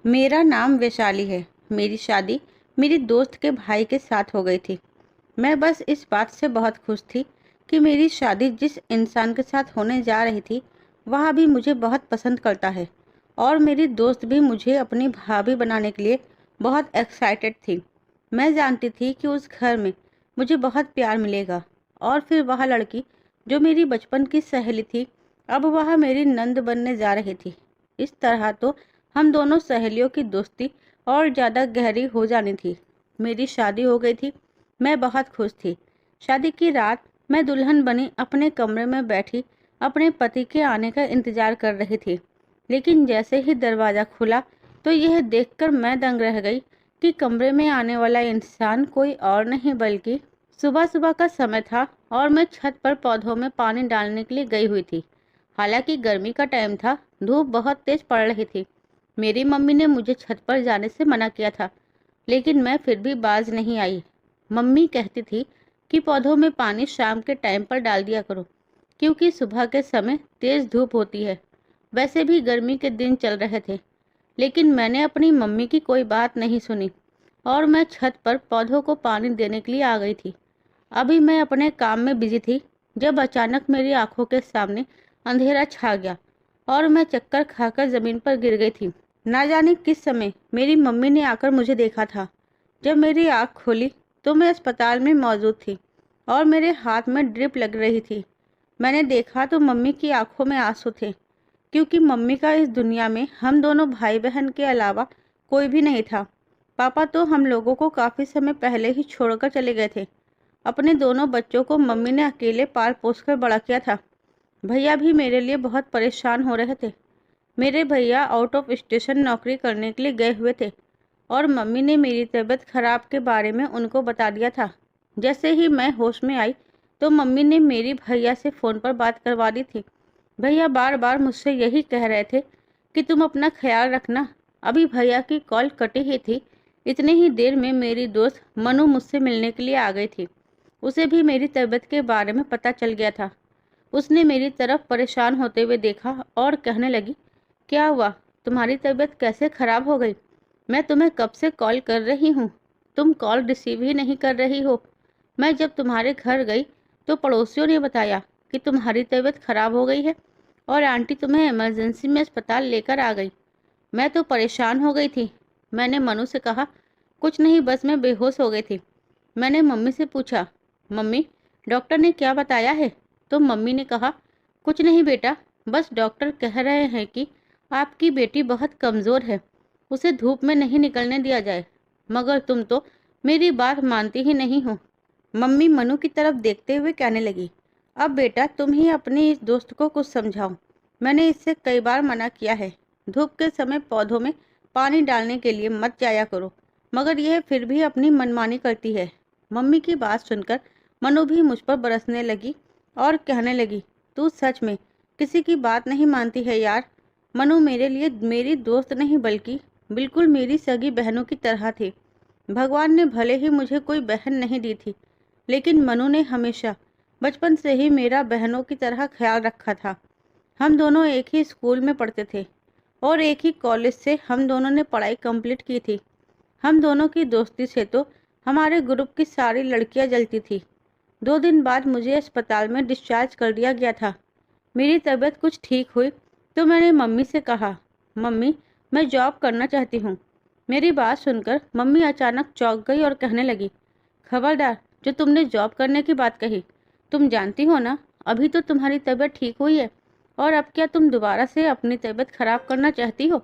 मेरा नाम वैशाली है। मेरी शादी मेरी दोस्त के भाई के साथ हो गई थी। मैं बस इस बात से बहुत खुश थी कि मेरी शादी जिस इंसान के साथ होने जा रही थी वह भी मुझे बहुत पसंद करता है और मेरी दोस्त भी मुझे अपनी भाभी बनाने के लिए बहुत एक्साइटेड थी। मैं जानती थी कि उस घर में मुझे बहुत प्यार मिलेगा और फिर वह लड़की जो मेरी बचपन की सहेली थी अब वह मेरी नंद बनने जा रही थी। इस तरह तो हम दोनों सहेलियों की दोस्ती और ज़्यादा गहरी हो जानी थी। मेरी शादी हो गई थी। मैं बहुत खुश थी। शादी की रात मैं दुल्हन बनी अपने कमरे में बैठी अपने पति के आने का इंतजार कर रही थी। लेकिन जैसे ही दरवाज़ा खुला तो यह देखकर मैं दंग रह गई कि कमरे में आने वाला इंसान कोई और नहीं बल्कि सुबह सुबह का समय था और मैं छत पर पौधों में पानी डालने के लिए गई हुई थी। हालांकि गर्मी का टाइम था, धूप बहुत तेज पड़ रही थी। मेरी मम्मी ने मुझे छत पर जाने से मना किया था, लेकिन मैं फिर भी बाज नहीं आई। मम्मी कहती थी कि पौधों में पानी शाम के टाइम पर डाल दिया करो, क्योंकि सुबह के समय तेज धूप होती है। वैसे भी गर्मी के दिन चल रहे थे, लेकिन मैंने अपनी मम्मी की कोई बात नहीं सुनी और मैं छत पर पौधों को पानी देने के लिए आ गई थी। अभी मैं अपने काम में बिजी थी जब अचानक मेरी आंखों के सामने अंधेरा छा गया और मैं चक्कर खाकर जमीन पर गिर गई थी। ना जाने किस समय मेरी मम्मी ने आकर मुझे देखा था। जब मेरी आँख खोली तो मैं अस्पताल में मौजूद थी और मेरे हाथ में ड्रिप लग रही थी। मैंने देखा तो मम्मी की आंखों में आंसू थे, क्योंकि मम्मी का इस दुनिया में हम दोनों भाई बहन के अलावा कोई भी नहीं था। पापा तो हम लोगों को काफ़ी समय पहले ही छोड़कर चले गए थे। अपने दोनों बच्चों को मम्मी ने अकेले पाल पोस कर बड़ा किया था। भैया भी मेरे लिए बहुत परेशान हो रहे थे। मेरे भैया आउट ऑफ स्टेशन नौकरी करने के लिए गए हुए थे और मम्मी ने मेरी तबीयत खराब के बारे में उनको बता दिया था। जैसे ही मैं होश में आई तो मम्मी ने मेरी भैया से फ़ोन पर बात करवा दी थी। भैया बार बार मुझसे यही कह रहे थे कि तुम अपना ख्याल रखना। अभी भैया की कॉल कटी ही थी, इतने ही देर में मेरी दोस्त मनु मुझसे मिलने के लिए आ गई थी। उसे भी मेरी तबीयत के बारे में पता चल गया था। उसने मेरी तरफ परेशान होते हुए देखा और कहने लगी, क्या हुआ, तुम्हारी तबीयत कैसे खराब हो गई? मैं तुम्हें कब से कॉल कर रही हूँ, तुम कॉल रिसीव ही नहीं कर रही हो। मैं जब तुम्हारे घर गई तो पड़ोसियों ने बताया कि तुम्हारी तबीयत खराब हो गई है और आंटी तुम्हें इमरजेंसी में अस्पताल लेकर आ गई। मैं तो परेशान हो गई थी। मैंने मनु से कहा, कुछ नहीं, बस मैं बेहोश हो गई थी। मैंने मम्मी से पूछा, मम्मी डॉक्टर ने क्या बताया है? तो मम्मी ने कहा, कुछ नहीं बेटा, बस डॉक्टर कह रहे हैं कि आपकी बेटी बहुत कमज़ोर है, उसे धूप में नहीं निकलने दिया जाए। मगर तुम तो मेरी बात मानती ही नहीं हो। मम्मी मनु की तरफ देखते हुए कहने लगी, अब बेटा तुम ही अपनी इस दोस्त को कुछ समझाओ। मैंने इससे कई बार मना किया है, धूप के समय पौधों में पानी डालने के लिए मत जाया करो, मगर यह फिर भी अपनी मनमानी करती है। मम्मी की बात सुनकर मनु भी मुझ पर बरसने लगी और कहने लगी, तू सच में किसी की बात नहीं मानती है यार। मनु मेरे लिए मेरी दोस्त नहीं बल्कि बिल्कुल मेरी सगी बहनों की तरह थी। भगवान ने भले ही मुझे कोई बहन नहीं दी थी, लेकिन मनु ने हमेशा बचपन से ही मेरा बहनों की तरह ख्याल रखा था। हम दोनों एक ही स्कूल में पढ़ते थे और एक ही कॉलेज से हम दोनों ने पढ़ाई कंप्लीट की थी। हम दोनों की दोस्ती से तो हमारे ग्रुप की सारी लड़कियां जलती थी। 2 दिन बाद मुझे अस्पताल में डिस्चार्ज कर दिया गया था। मेरी तबीयत कुछ ठीक हुई तो मैंने मम्मी से कहा, मम्मी मैं जॉब करना चाहती हूँ। मेरी बात सुनकर मम्मी अचानक चौंक गई और कहने लगी, खबरदार, जो तुमने जॉब करने की बात कही, तुम जानती हो ना अभी तो तुम्हारी तबीयत ठीक हुई है और अब क्या तुम दोबारा से अपनी तबीयत खराब करना चाहती हो?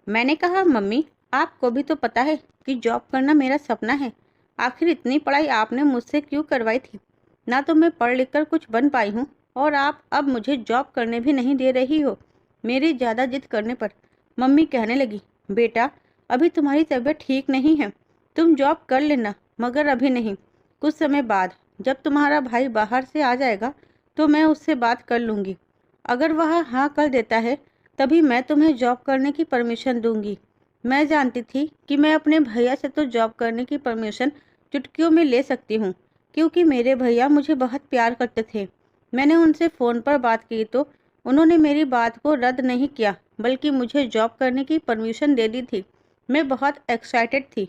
मैंने कहा, मम्मी आपको भी तो पता है कि जॉब करना मेरा सपना है। आखिर इतनी पढ़ाई आपने मुझसे क्यों करवाई थी? ना तो मैं पढ़ लिख कर कुछ बन पाई हूँ और आप अब मुझे जॉब करने भी नहीं दे रही हो। मेरी ज़्यादा जिद करने पर मम्मी कहने लगी, बेटा अभी तुम्हारी तबीयत ठीक नहीं है, तुम जॉब कर लेना, मगर अभी नहीं। कुछ समय बाद जब तुम्हारा भाई बाहर से आ जाएगा तो मैं उससे बात कर लूँगी। अगर वह हाँ कर देता है तभी मैं तुम्हें जॉब करने की परमिशन दूंगी। मैं जानती थी कि मैं अपने भैया से तो जॉब करने की परमिशन चुटकियों में ले सकती हूँ, क्योंकि मेरे भैया मुझे बहुत प्यार करते थे। मैंने उनसे फ़ोन पर बात की तो उन्होंने मेरी बात को रद्द नहीं किया, बल्कि मुझे जॉब करने की परमिशन दे दी थी। मैं बहुत एक्साइटेड थी।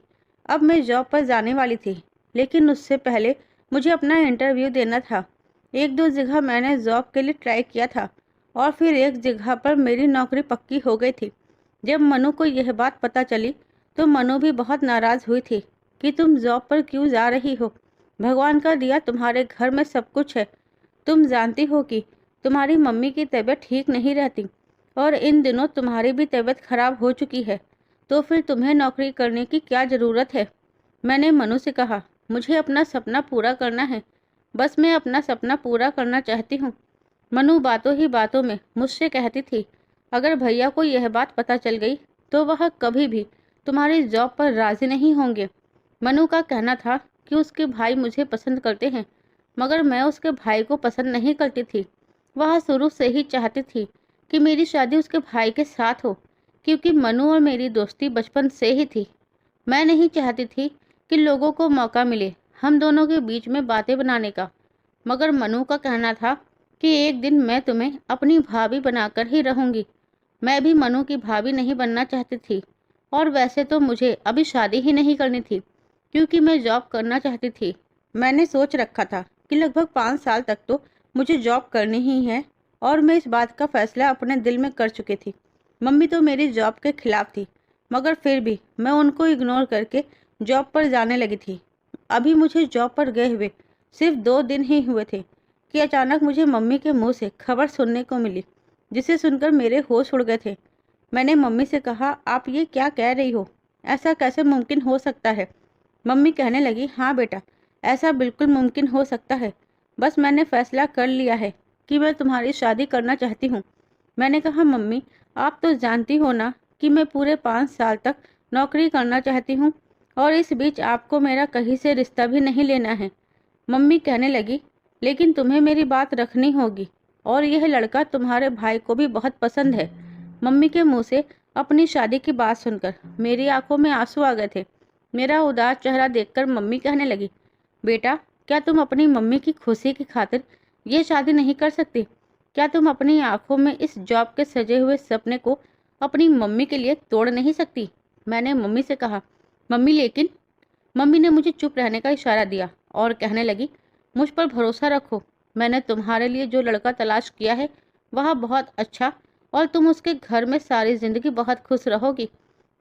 अब मैं जॉब पर जाने वाली थी, लेकिन उससे पहले मुझे अपना इंटरव्यू देना था। एक दो जगह मैंने जॉब के लिए ट्राई किया था और फिर एक जगह पर मेरी नौकरी पक्की हो गई थी। जब मनु को यह बात पता चली तो मनु भी बहुत नाराज़ हुई थी कि तुम जॉब पर क्यों जा रही हो। भगवान का दिया तुम्हारे घर में सब कुछ है। तुम जानती हो कि तुम्हारी मम्मी की तबीयत ठीक नहीं रहती और इन दिनों तुम्हारी भी तबीयत खराब हो चुकी है, तो फिर तुम्हें नौकरी करने की क्या ज़रूरत है। मैंने मनु से कहा, मुझे अपना सपना पूरा करना है, बस मैं अपना सपना पूरा करना चाहती हूँ। मनु बातों ही बातों में मुझसे कहती थी, अगर भैया को यह बात पता चल गई तो वह कभी भी तुम्हारी जॉब पर राजी नहीं होंगे। मनु का कहना था कि उसके भाई मुझे पसंद करते हैं, मगर मैं उसके भाई को पसंद नहीं करती थी। वह शुरू से ही चाहती थी कि मेरी शादी उसके भाई के साथ हो, क्योंकि मनु और मेरी दोस्ती बचपन से ही थी। मैं नहीं चाहती थी कि लोगों को मौका मिले हम दोनों के बीच में बातें बनाने का, मगर मनु का कहना था कि एक दिन मैं तुम्हें अपनी भाभी बनाकर ही रहूंगी। मैं भी मनु की भाभी नहीं बनना चाहती थी, और वैसे तो मुझे अभी शादी ही नहीं करनी थी, क्योंकि मैं जॉब करना चाहती थी। मैंने सोच रखा था कि लगभग 5 साल तक तो मुझे जॉब करनी ही है, और मैं इस बात का फैसला अपने दिल में कर चुकी थी। मम्मी तो मेरी जॉब के खिलाफ थी, मगर फिर भी मैं उनको इग्नोर करके जॉब पर जाने लगी थी। अभी मुझे जॉब पर गए हुए सिर्फ 2 दिन ही हुए थे कि अचानक मुझे मम्मी के मुंह से खबर सुनने को मिली, जिसे सुनकर मेरे होश उड़ गए थे। मैंने मम्मी से कहा, आप ये क्या कह रही हो, ऐसा कैसे मुमकिन हो सकता है। मम्मी कहने लगी, हाँ बेटा, ऐसा बिल्कुल मुमकिन हो सकता है। बस मैंने फैसला कर लिया है कि मैं तुम्हारी शादी करना चाहती हूँ। मैंने कहा, मम्मी आप तो जानती हो ना कि मैं पूरे 5 साल तक नौकरी करना चाहती हूँ, और इस बीच आपको मेरा कहीं से रिश्ता भी नहीं लेना है। मम्मी कहने लगी, लेकिन तुम्हें मेरी बात रखनी होगी, और यह लड़का तुम्हारे भाई को भी बहुत पसंद है। मम्मी के मुंह से अपनी शादी की बात सुनकर मेरी आंखों में आंसू आ गए थे। मेरा उदास चेहरा देखकर मम्मी कहने लगी, बेटा क्या तुम अपनी मम्मी की खुशी की खातिर ये शादी नहीं कर सकती? क्या तुम अपनी आंखों में इस जॉब के सजे हुए सपने को अपनी मम्मी के लिए तोड़ नहीं सकती? मैंने मम्मी से कहा, मम्मी लेकिन। मम्मी ने मुझे चुप रहने का इशारा दिया और कहने लगी, मुझ पर भरोसा रखो, मैंने तुम्हारे लिए जो लड़का तलाश किया है वह बहुत अच्छा, और तुम उसके घर में सारी जिंदगी बहुत खुश रहोगी।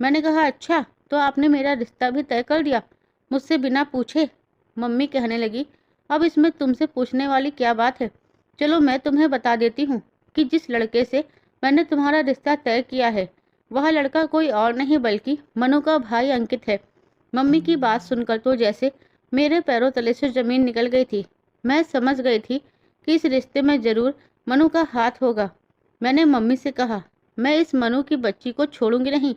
मैंने कहा, अच्छा तो आपने मेरा रिश्ता भी तय कर दिया, मुझसे बिना पूछे? मम्मी कहने लगी, अब इसमें तुमसे पूछने वाली क्या बात है। चलो मैं तुम्हें बता देती हूँ कि जिस लड़के से मैंने तुम्हारा रिश्ता तय किया है वह लड़का कोई और नहीं बल्कि मनु का भाई अंकित है। मम्मी की बात सुनकर तो जैसे मेरे पैरों तले से जमीन निकल गई थी। मैं समझ गई थी कि इस रिश्ते में जरूर मनु का हाथ होगा। मैंने मम्मी से कहा, मैं इस मनु की बच्ची को छोड़ूंगी नहीं।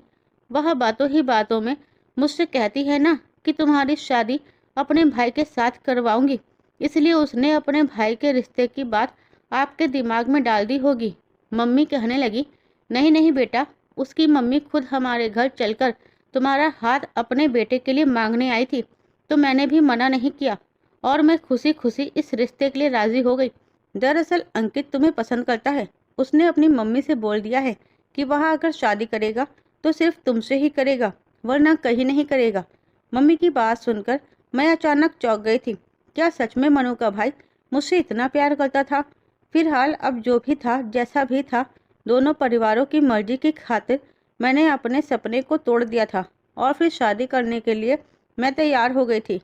वह बातों ही बातों में मुझसे कहती है ना कि तुम्हारी शादी अपने भाई के साथ करवाऊंगी, इसलिए उसने अपने भाई के रिश्ते की बात आपके दिमाग में डाल दी होगी। मम्मी कहने लगी, नहीं नहीं बेटा, उसकी मम्मी खुद हमारे घर चलकर तुम्हारा हाथ अपने बेटे के लिए मांगने आई थी, तो मैंने भी मना नहीं किया, और मैं खुशी खुशी इस रिश्ते के लिए राजी हो गई। दरअसल अंकित तुम्हें पसंद करता है। उसने अपनी मम्मी से बोल दिया है कि वह अगर शादी करेगा तो सिर्फ तुमसे ही करेगा, वरना कहीं नहीं करेगा। मम्मी की बात सुनकर मैं अचानक चौंक गई थी। क्या सच में मनु का भाई मुझसे इतना प्यार करता था? फिलहाल अब जो भी था जैसा भी था, दोनों परिवारों की मर्जी की खातिर मैंने अपने सपने को तोड़ दिया था, और फिर शादी करने के लिए मैं तैयार हो गई थी।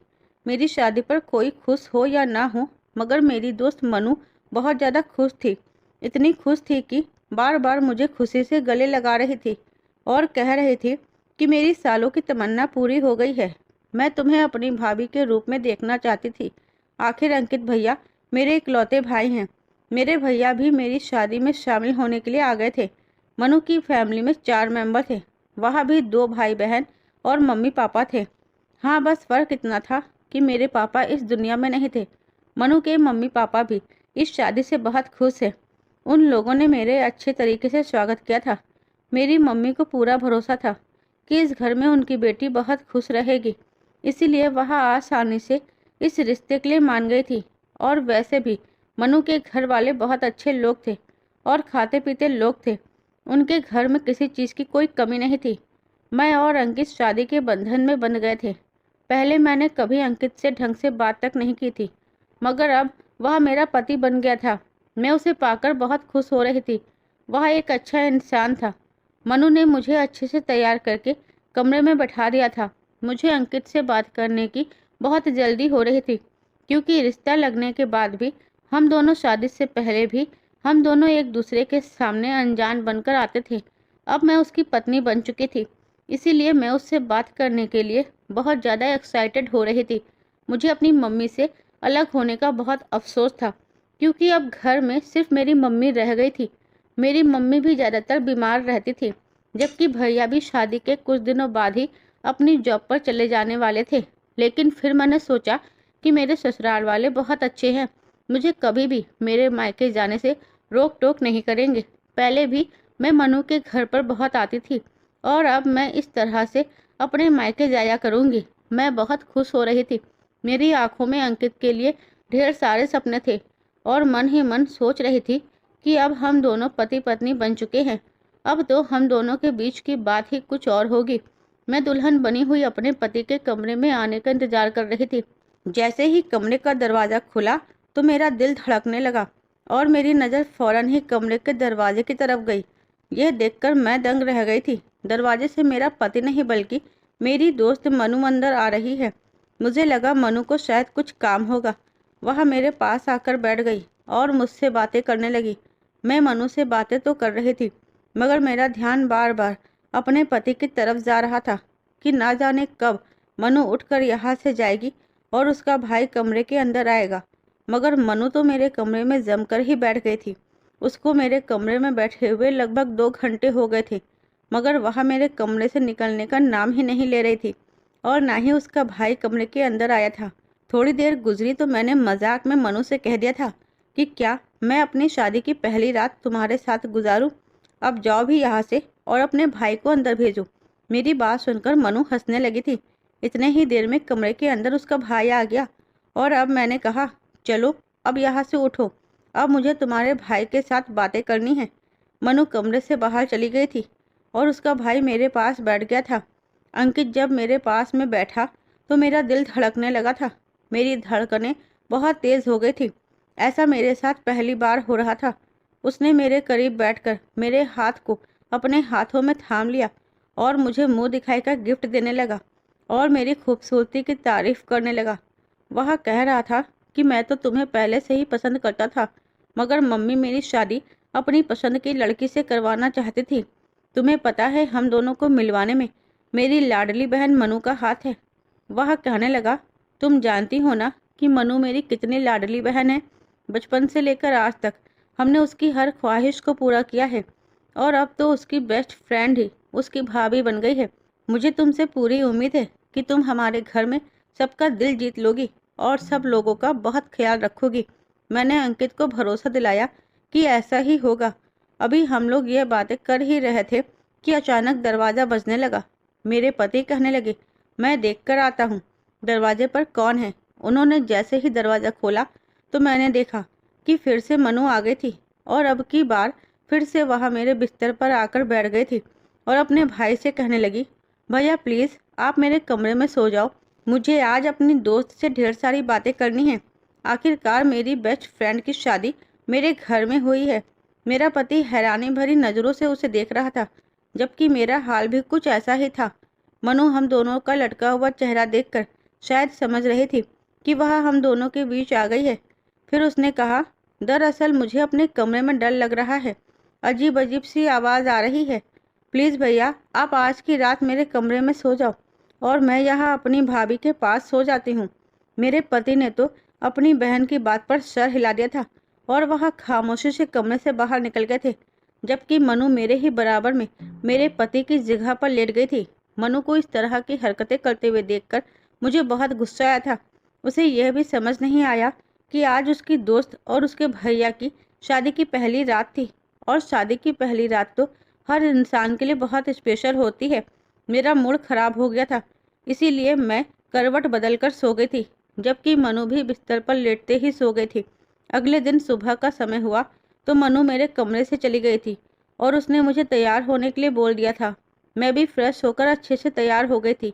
मेरी शादी पर कोई खुश हो या ना हो, मगर मेरी दोस्त मनु बहुत ज़्यादा खुश थी। इतनी खुश थी कि बार बार मुझे खुशी से गले लगा रही थी और कह रही थी कि मेरी सालों की तमन्ना पूरी हो गई है। मैं तुम्हें अपनी भाभी के रूप में देखना चाहती थी। आखिर अंकित भैया मेरे इकलौते भाई हैं। मेरे भैया भी मेरी शादी में शामिल होने के लिए आ गए थे। मनु की फैमिली में 4 मेंबर थे। वहाँ भी 2 भाई बहन और मम्मी पापा थे। हाँ, बस फ़र्क इतना था कि मेरे पापा इस दुनिया में नहीं थे। मनु के मम्मी पापा भी इस शादी से बहुत खुश हैं। उन लोगों ने मेरे अच्छे तरीके से स्वागत किया था। मेरी मम्मी को पूरा भरोसा था कि इस घर में उनकी बेटी बहुत खुश रहेगी, इसीलिए वह आसानी से इस रिश्ते के लिए मान गई थी। और वैसे भी मनु के घर वाले बहुत अच्छे लोग थे और खाते पीते लोग थे। उनके घर में किसी चीज़ की कोई कमी नहीं थी। मैं और अंकित शादी के बंधन में बंध गए थे। पहले मैंने कभी अंकित से ढंग से बात तक नहीं की थी, मगर अब वह मेरा पति बन गया था। मैं उसे पाकर बहुत खुश हो रही थी। वह एक अच्छा इंसान था। मनु ने मुझे अच्छे से तैयार करके कमरे में बैठा दिया था। मुझे अंकित से बात करने की बहुत जल्दी हो रही थी, क्योंकि रिश्ता लगने के बाद भी हम दोनों, शादी से पहले भी हम दोनों एक दूसरे के सामने अनजान बनकर आते थे। अब मैं उसकी पत्नी बन चुकी थी, इसीलिए मैं उससे बात करने के लिए बहुत ज़्यादा एक्साइटेड हो रही थी। मुझे अपनी मम्मी से अलग होने का बहुत अफसोस था, क्योंकि अब घर में सिर्फ मेरी मम्मी रह गई थी। मेरी मम्मी भी ज़्यादातर बीमार रहती थी, जबकि भैया भी शादी के कुछ दिनों बाद ही अपनी जॉब पर चले जाने वाले थे। लेकिन फिर मैंने सोचा कि मेरे ससुराल वाले बहुत अच्छे हैं, मुझे कभी भी मेरे मायके जाने से रोक टोक नहीं करेंगे। पहले भी मैं मनु के घर पर बहुत आती थी, और अब मैं इस तरह से अपने मायके जाया करूंगी। मैं बहुत खुश हो रही थी। मेरी आंखों में अंकित के लिए ढेर सारे सपने थे, और मन ही मन सोच रही थी कि अब हम दोनों पति पत्नी बन चुके हैं। अब तो हम दोनों के बीच की बात ही कुछ और होगी। मैं दुल्हन बनी हुई अपने पति के कमरे में आने का इंतजार कर रही थी। जैसे ही कमरे का दरवाज़ा खुला तो मेरा दिल धड़कने लगा, और मेरी नज़र फौरन ही कमरे के दरवाजे की तरफ गई। यह देखकर मैं दंग रह गई थी। दरवाजे से मेरा पति नहीं बल्कि मेरी दोस्त मनु अंदर आ रही है। मुझे लगा मनु को शायद कुछ काम होगा। वह मेरे पास आकर बैठ गई और मुझसे बातें करने लगी। मैं मनु से बातें तो कर रही थी, मगर मेरा ध्यान बार बार अपने पति की तरफ जा रहा था कि ना जाने कब मनु उठकर यहाँ से जाएगी और उसका भाई कमरे के अंदर आएगा। मगर मनु तो मेरे कमरे में जमकर ही बैठ गई थी। उसको मेरे कमरे में बैठे हुए लगभग 2 घंटे हो गए थे, मगर वह मेरे कमरे से निकलने का नाम ही नहीं ले रही थी, और ना ही उसका भाई कमरे के अंदर आया था। थोड़ी देर गुजरी तो मैंने मजाक में मनु से कह दिया था कि क्या मैं अपनी शादी की पहली रात तुम्हारे साथ गुजारूं? अब जाओ भी यहाँ से और अपने भाई को अंदर भेजो। मेरी बात सुनकर मनु हंसने लगी थी। इतने ही देर में कमरे के अंदर उसका भाई आ गया, और अब मैंने कहा, चलो अब यहाँ से उठो, अब मुझे तुम्हारे भाई के साथ बातें करनी है। मनु कमरे से बाहर चली गई थी और उसका भाई मेरे पास बैठ गया था। अंकित जब मेरे पास में बैठा तो मेरा दिल धड़कने लगा था। मेरी धड़कनें बहुत तेज़ हो गई थी। ऐसा मेरे साथ पहली बार हो रहा था। उसने मेरे करीब बैठकर मेरे हाथ को अपने हाथों में थाम लिया और मुझे मुंह दिखाई का गिफ्ट देने लगा और मेरी खूबसूरती की तारीफ करने लगा। वह कह रहा था कि मैं तो तुम्हें पहले से ही पसंद करता था, मगर मम्मी मेरी शादी अपनी पसंद की लड़की से करवाना चाहती थी। तुम्हें पता है, हम दोनों को मिलवाने में मेरी लाडली बहन मनु का हाथ है। वह कहने लगा, तुम जानती हो ना कि मनु मेरी कितनी लाडली बहन है। बचपन से लेकर आज तक हमने उसकी हर ख्वाहिश को पूरा किया है, और अब तो उसकी बेस्ट फ्रेंड ही उसकी भाभी बन गई है। मुझे तुमसे पूरी उम्मीद है कि तुम हमारे घर में सबका दिल जीत लोगी और सब लोगों का बहुत ख्याल रखोगी। मैंने अंकित को भरोसा दिलाया कि ऐसा ही होगा। अभी हम लोग ये बातें कर ही रहे थे कि अचानक दरवाज़ा बजने लगा। मेरे पति कहने लगे, मैं देख कर आता हूँ दरवाजे पर कौन है। उन्होंने जैसे ही दरवाज़ा खोला तो मैंने देखा कि फिर से मनु आ गई थी, और अब की बार फिर से वह मेरे बिस्तर पर आकर बैठ गई थी और अपने भाई से कहने लगी, भैया प्लीज़ आप मेरे कमरे में सो जाओ, मुझे आज अपनी दोस्त से ढेर सारी बातें करनी है। आखिरकार मेरी बेस्ट फ्रेंड की शादी मेरे घर में हुई है। मेरा पति हैरानी भरी नज़रों से उसे देख रहा था, जबकि मेरा हाल भी कुछ ऐसा ही था। मनु हम दोनों का लटका हुआ चेहरा देखकर शायद समझ रही थी कि वह हम दोनों के बीच आ गई है। फिर उसने कहा, दरअसल मुझे अपने कमरे में डर लग रहा है, अजीब अजीब सी आवाज़ आ रही है। प्लीज़ भैया आप आज की रात मेरे कमरे में सो जाओ और मैं यहाँ अपनी भाभी के पास सो जाती हूँ। मेरे पति ने तो अपनी बहन की बात पर सर हिला दिया था और वह खामोशी से कमरे से बाहर निकल गए थे, जबकि मनु मेरे ही बराबर में मेरे पति की जगह पर लेट गई थी। मनु को इस तरह की हरकतें करते हुए देखकर मुझे बहुत गुस्सा आया था। उसे यह भी समझ नहीं आया कि आज उसकी दोस्त और उसके भैया की शादी की पहली रात थी, और शादी की पहली रात तो हर इंसान के लिए बहुत स्पेशल होती है। मेरा मूड खराब हो गया था, इसीलिए मैं करवट बदल कर सो गई थी, जबकि मनु भी बिस्तर पर लेटते ही सो गई थी। अगले दिन सुबह का समय हुआ तो मनु मेरे कमरे से चली गई थी और उसने मुझे तैयार होने के लिए बोल दिया था। मैं भी फ्रेश होकर अच्छे से तैयार हो गई थी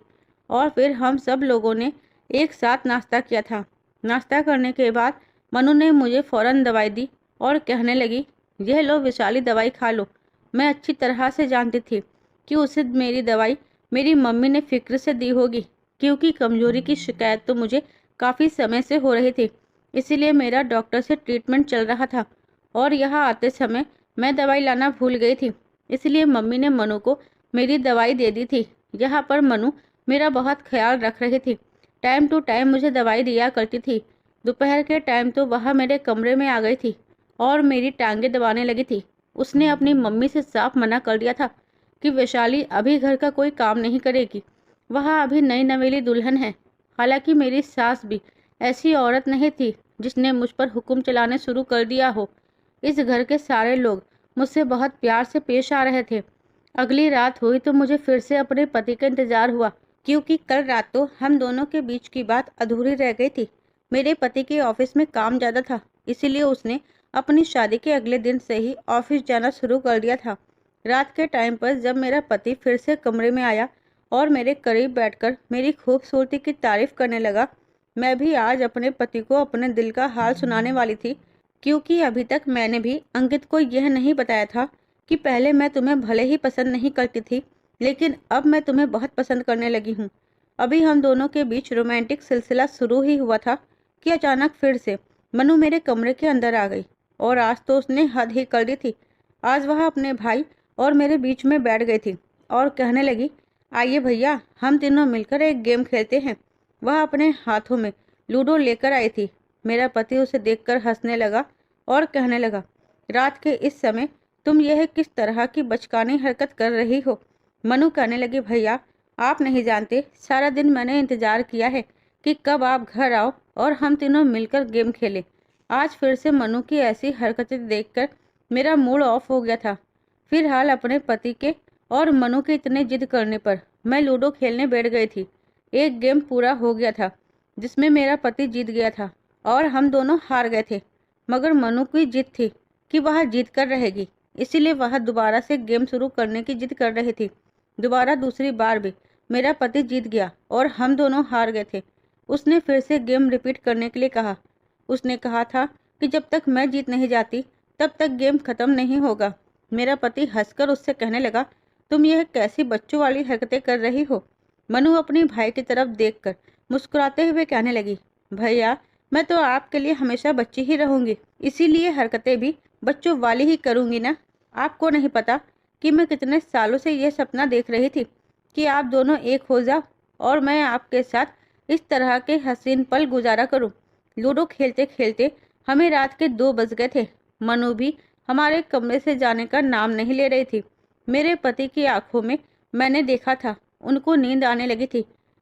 और फिर हम सब लोगों ने एक साथ नाश्ता किया था। नाश्ता करने के बाद मनु ने मुझे फ़ौरन दवाई दी और कहने लगी, यह लो विशाली, दवाई खा लो। मैं अच्छी तरह से जानती थी कि उसे मेरी दवाई मेरी मम्मी ने फ़िक्र से दी होगी, क्योंकि कमज़ोरी की शिकायत तो मुझे काफ़ी समय से हो रही थी। इसीलिए मेरा डॉक्टर से ट्रीटमेंट चल रहा था और यहाँ आते समय मैं दवाई लाना भूल गई थी। इसलिए मम्मी ने मनु को मेरी दवाई दे दी थी। यहाँ पर मनु मेरा बहुत ख्याल रख रही थी। टाइम टू टाइम मुझे दवाई दिया करती थी। दोपहर के टाइम तो वह मेरे कमरे में आ गई थी और मेरी टांगें दबाने लगी थी। उसने अपनी मम्मी से साफ मना कर दिया था कि वैशाली अभी घर का कोई काम नहीं करेगी, वह अभी नई नवेली दुल्हन है। हालांकि मेरी सास भी ऐसी औरत नहीं थी जिसने मुझ पर हुक्म चलाने शुरू कर दिया हो। इस घर के सारे लोग मुझसे बहुत प्यार से पेश आ रहे थे। अगली रात हुई तो मुझे फिर से अपने पति का इंतजार हुआ, क्योंकि कल रात तो हम दोनों के बीच की बात अधूरी रह गई थी। मेरे पति के ऑफिस में काम ज़्यादा था, इसीलिए उसने अपनी शादी के अगले दिन से ही ऑफिस जाना शुरू कर दिया था। रात के टाइम पर जब मेरा पति फिर से कमरे में आया और मेरे करीब बैठकर मेरी खूबसूरती की तारीफ करने लगा, मैं भी आज अपने पति को अपने दिल का हाल सुनाने वाली थी, क्योंकि अभी तक मैंने भी अंकित को यह नहीं बताया था कि पहले मैं तुम्हें भले ही पसंद नहीं करती थी, लेकिन अब मैं तुम्हें बहुत पसंद करने लगी हूँ। अभी हम दोनों के बीच रोमांटिक सिलसिला शुरू ही हुआ था कि अचानक फिर से मनु मेरे कमरे के अंदर आ गई और आज तो उसने हद ही कर दी थी। आज वह अपने भाई और मेरे बीच में बैठ गई थी और कहने लगी, आइए भैया, हम तीनों मिलकर एक गेम खेलते हैं। वह अपने हाथों में लूडो लेकर आई थी। मेरा पति उसे देखकर हंसने लगा और कहने लगा, रात के इस समय तुम यह किस तरह की बचकानी हरकत कर रही हो। मनु कहने लगी, भैया आप नहीं जानते, सारा दिन मैंने इंतजार किया है कि कब आप घर आओ और हम तीनों मिलकर गेम खेलें। आज फिर से मनु की ऐसी हरकतें देखकर मेरा मूड ऑफ हो गया था। फिलहाल अपने पति के और मनु के इतने जिद करने पर मैं लूडो खेलने बैठ गई थी। एक गेम पूरा हो गया था जिसमें मेरा पति जीत गया था और हम दोनों हार गए थे, मगर मनु की जिद थी कि वह जीत कर रहेगी, इसीलिए वह दोबारा से गेम शुरू करने की जिद कर रही थी। दोबारा दूसरी बार भी मेरा पति जीत गया और हम दोनों हार गए थे। उसने फिर से गेम रिपीट करने के लिए कहा। उसने कहा था कि जब तक मैं जीत नहीं जाती तब तक गेम खत्म नहीं होगा। मेरा पति हंसकर उससे कहने लगा, तुम यह कैसी बच्चों वाली हरकतें कर रही हो। मनु अपने भाई की तरफ देखकर मुस्कुराते हुए कहने लगी, भैया मैं तो आपके लिए हमेशा बच्ची ही रहूंगी, इसीलिए हरकतें भी बच्चों वाली ही करूंगी ना। आपको नहीं पता कि मैं कितने सालों से यह सपना देख रही थी कि आप दोनों एक हो जाओ और मैं आपके साथ इस तरह के हसीन पल गुजारा करूं। लूडो खेलते खेलते हमें रात के 2 बज गए थे। मनु भी हमारे कमरे से जाने का नाम नहीं ले रही थी। मेरे पति की आंखों में मैंने देखा था उनको नींद आने लगी थी,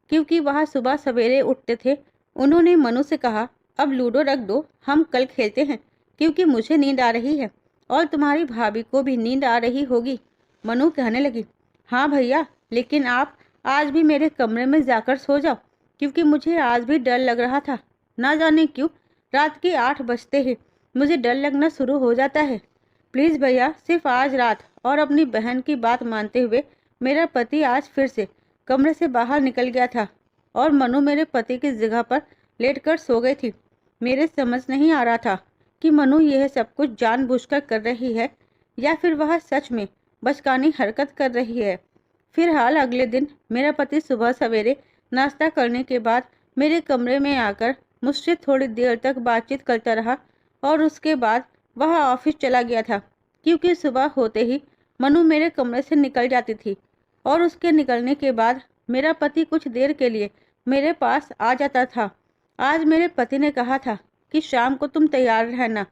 क्योंकि वह सुबह सवेरे उठते थे। उन्होंने मनु से कहा, अब लूडो रख दो, हम कल खेलते हैं, क्योंकि मुझे नींद आ रही है और तुम्हारी भाभी को भी नींद आ रही होगी। मनु कहने लगी, हाँ भैया, लेकिन आप आज भी मेरे कमरे में जाकर सो जाओ, क्योंकि मुझे आज भी डर लग रहा था। ना जाने क्यों रात के 8 बजते ही मुझे डर लगना शुरू हो जाता है। प्लीज़ भैया, सिर्फ आज रात। और अपनी बहन की बात मानते हुए मेरा पति आज फिर से कमरे से बाहर निकल गया था और मनु मेरे पति की जगह पर लेटकर सो गई थी। मेरे समझ नहीं आ रहा था कि मनु यह सब कुछ जानबूझकर कर रही है या फिर वह सच में बचकानी हरकत कर रही है। फिलहाल अगले दिन मेरा पति सुबह सवेरे नाश्ता करने के बाद मेरे कमरे में आकर मुझसे थोड़ी देर तक बातचीत करता रहा और उसके बाद वह ऑफिस चला गया था, क्योंकि सुबह होते ही मनु मेरे कमरे से निकल जाती थी और उसके निकलने के बाद मेरा पति कुछ देर के लिए मेरे पास आ जाता था। आज मेरे पति ने कहा था कि शाम को तुम तैयार रहना,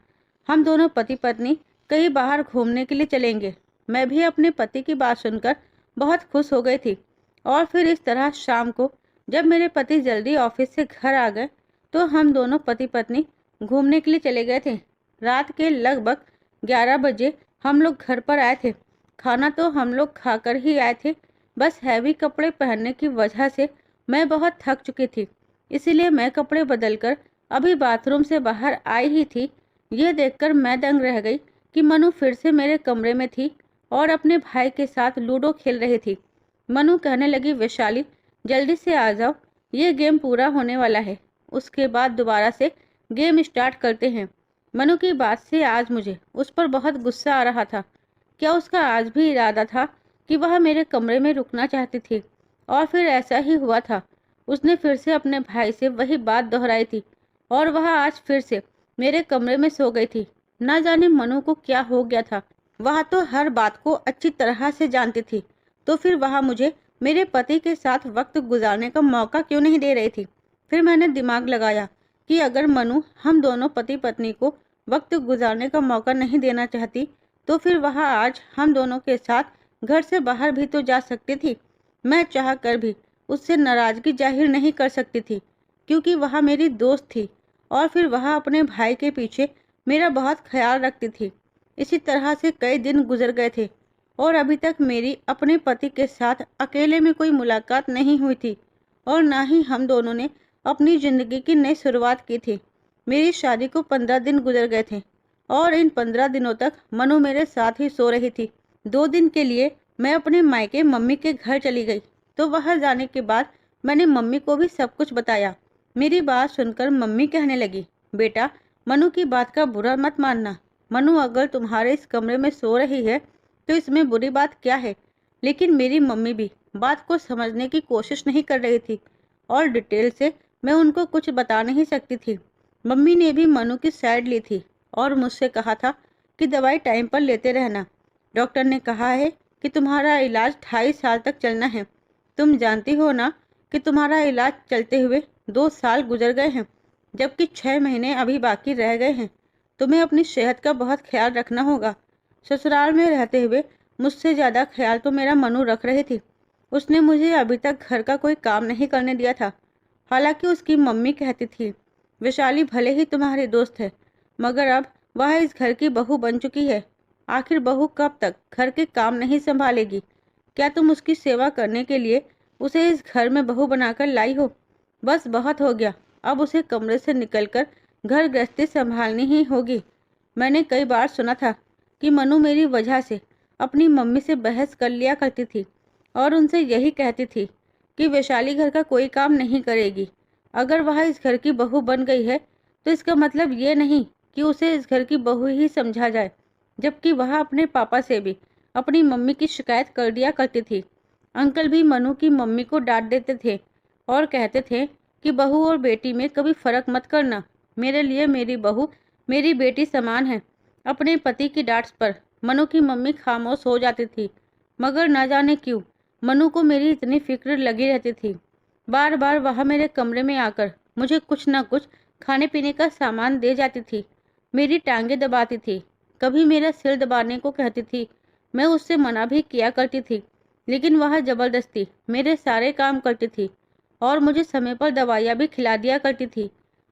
हम दोनों पति पत्नी कहीं बाहर घूमने के लिए चलेंगे। मैं भी अपने पति की बात सुनकर बहुत खुश हो गई थी और फिर इस तरह शाम को जब मेरे पति जल्दी ऑफिस से घर आ गए तो हम दोनों पति पत्नी घूमने के लिए चले गए थे। रात के लगभग 11 बजे हम लोग घर पर आए थे। खाना तो हम लोग खाकर ही आए थे, बस हैवी कपड़े पहनने की वजह से मैं बहुत थक चुकी थी, इसीलिए मैं कपड़े बदलकर अभी बाथरूम से बाहर आई ही थी। यह देखकर मैं दंग रह गई कि मनु फिर से मेरे कमरे में थी और अपने भाई के साथ लूडो खेल रही थी। मनु कहने लगी, वैशाली जल्दी से आ जाओ, ये गेम पूरा होने वाला है, उसके बाद दोबारा से गेम स्टार्ट करते हैं। मनु की बात से आज मुझे उस पर बहुत गुस्सा आ रहा था। क्या उसका आज भी इरादा था कि वह मेरे कमरे में रुकना चाहती थी? और फिर ऐसा ही हुआ था। उसने फिर से अपने भाई से वही बात दोहराई थी और वह आज फिर से मेरे कमरे में सो गई थी। ना जाने मनु को क्या हो गया था। वह तो हर बात को अच्छी तरह से जानती थी, तो फिर वह मुझे मेरे पति के साथ वक्त गुजारने का मौका क्यों नहीं दे रही थी? फिर मैंने दिमाग लगाया कि अगर मनु हम दोनों पति पत्नी को वक्त गुजारने का मौका नहीं देना चाहती, तो फिर वह आज हम दोनों के साथ घर से बाहर भी तो जा सकती थी। मैं चाह कर भी उससे नाराजगी जाहिर नहीं कर सकती थी, क्योंकि वह मेरी दोस्त थी और फिर वह अपने भाई के पीछे मेरा बहुत ख्याल रखती थी। इसी तरह से कई दिन गुजर गए थे और अभी तक मेरी अपने पति के साथ अकेले में कोई मुलाकात नहीं हुई थी और ना ही हम दोनों ने अपनी जिंदगी की नई शुरुआत की थी। मेरी शादी को 15 दिन गुजर गए थे और इन 15 दिनों तक मनु मेरे साथ ही सो रही थी। 2 दिन के लिए मैं अपने मायके मम्मी के घर चली गई, तो वहां जाने के बाद मैंने मम्मी को भी सब कुछ बताया। मेरी बात सुनकर मम्मी कहने लगी, बेटा मनु की बात का बुरा मत मानना। मनु अगर तुम्हारे इस कमरे में सो रही है तो इसमें बुरी बात क्या है? लेकिन मेरी मम्मी भी बात को समझने की कोशिश नहीं कर रही थी और डिटेल से मैं उनको कुछ बता नहीं सकती थी। मम्मी ने भी मनु की साइड ली थी और मुझसे कहा था कि दवाई टाइम पर लेते रहना। डॉक्टर ने कहा है कि तुम्हारा इलाज 2.5 साल तक चलना है। तुम जानती हो ना कि तुम्हारा इलाज चलते हुए 2 साल गुजर गए हैं, जबकि 6 महीने अभी बाकी रह गए हैं। तुम्हें अपनी सेहत का बहुत ख्याल रखना होगा। ससुराल में रहते हुए मुझसे ज़्यादा ख्याल तो मेरा मनु रख रही थी। उसने मुझे अभी तक घर का कोई काम नहीं करने दिया था। हालांकि उसकी मम्मी कहती थी, वैशाली भले ही तुम्हारी दोस्त है, मगर अब वह इस घर की बहू बन चुकी है। आखिर बहू कब तक घर के काम नहीं संभालेगी? क्या तुम उसकी सेवा करने के लिए उसे इस घर में बहू बनाकर लाई हो? बस बहुत हो गया, अब उसे कमरे से निकलकर घर गृहस्थी संभालनी ही होगी। मैंने कई बार सुना था कि मनु मेरी वजह से अपनी मम्मी से बहस कर लिया करती थी और उनसे यही कहती थी कि वैशाली घर का कोई काम नहीं करेगी। अगर वह इस घर की बहू बन गई है तो इसका मतलब ये नहीं कि उसे इस घर की बहू ही समझा जाए, जबकि वह अपने पापा से भी अपनी मम्मी की शिकायत कर दिया करती थी। अंकल भी मनु की मम्मी को डांट देते थे और कहते थे कि बहू और बेटी में कभी फर्क मत करना। मेरे लिए मेरी बहू मेरी बेटी समान है। अपने पति की डांट पर मनु की मम्मी खामोश हो जाती थी, मगर न जाने क्यों मनु को मेरी इतनी फिक्र लगी रहती थी। बार बार वह मेरे कमरे में आकर मुझे कुछ न कुछ खाने पीने का सामान दे जाती थी, मेरी टांगें दबाती थी, कभी मेरा सिर दबाने को कहती थी। मैं उससे मना भी किया करती थी, लेकिन वह जबरदस्ती मेरे सारे काम करती थी और मुझे समय पर दवाइयाँ भी खिला दिया करती थी।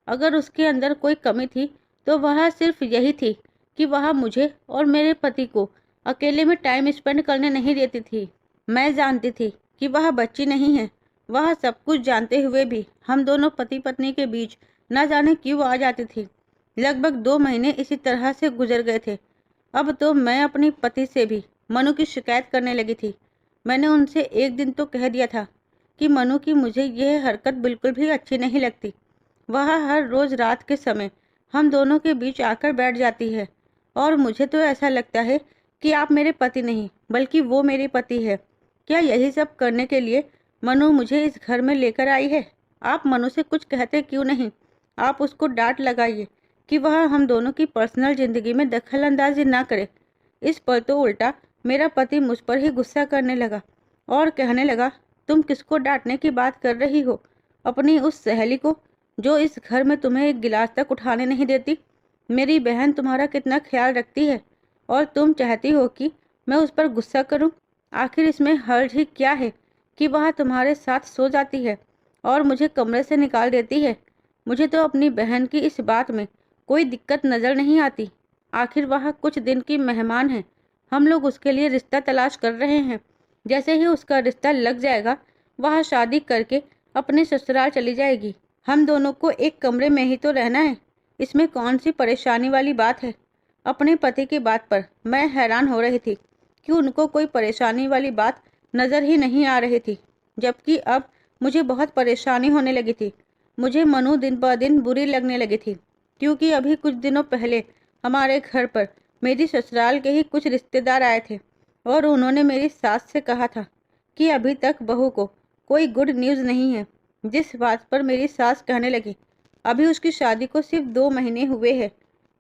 अगर उसके अंदर कोई कमी थी तो वह सिर्फ यही थी कि वह मुझे और मेरे पति को अकेले में टाइम स्पेंड करने नहीं देती थी। मैं जानती थी कि वह बच्ची नहीं है। वह सब कुछ जानते हुए भी हम दोनों पति पत्नी के बीच न जाने क्यों आ जाती थी। लगभग 2 महीने इसी तरह से गुजर गए थे। अब तो मैं अपने पति से भी मनु की शिकायत करने लगी थी। मैंने उनसे एक दिन तो कह दिया था कि मनु की मुझे यह हरकत बिल्कुल भी अच्छी नहीं लगती। वह हर रोज़ रात के समय हम दोनों के बीच आकर बैठ जाती है और मुझे तो ऐसा लगता है कि आप मेरे पति नहीं बल्कि वो मेरे पति है। क्या यही सब करने के लिए मनु मुझे इस घर में लेकर आई है? आप मनु से कुछ कहते क्यों नहीं? आप उसको डांट लगाइए कि वह हम दोनों की पर्सनल ज़िंदगी में दखल अंदाजी ना करे। इस पर तो उल्टा मेरा पति मुझ पर ही गुस्सा करने लगा और कहने लगा, तुम किसको डांटने की बात कर रही हो? अपनी उस सहेली को जो इस घर में तुम्हें एक गिलास तक उठाने नहीं देती। मेरी बहन तुम्हारा कितना ख्याल रखती है और तुम चाहती हो कि मैं उस पर गुस्सा करूं? आखिर इसमें हर्ज ही क्या है कि वह तुम्हारे साथ सो जाती है और मुझे कमरे से निकाल देती है। मुझे तो अपनी बहन की इस बात में कोई दिक्कत नज़र नहीं आती। आखिर वह कुछ दिन की मेहमान है। हम लोग उसके लिए रिश्ता तलाश कर रहे हैं। जैसे ही उसका रिश्ता लग जाएगा वह शादी करके अपने ससुराल चली जाएगी। हम दोनों को एक कमरे में ही तो रहना है। इसमें कौन सी परेशानी वाली बात है? अपने पति की बात पर मैं हैरान हो रही थी कि उनको कोई परेशानी वाली बात नज़र ही नहीं आ रही थी, जबकि अब मुझे बहुत परेशानी होने लगी थी। मुझे मनु दिन ब दिन बुरी लगने लगी थी, क्योंकि अभी कुछ दिनों पहले हमारे घर पर मेरी ससुराल के ही कुछ रिश्तेदार आए थे और उन्होंने मेरी सास से कहा था कि अभी तक बहू को कोई गुड न्यूज़ नहीं है। जिस बात पर मेरी सास कहने लगी, अभी उसकी शादी को सिर्फ 2 महीने हुए हैं।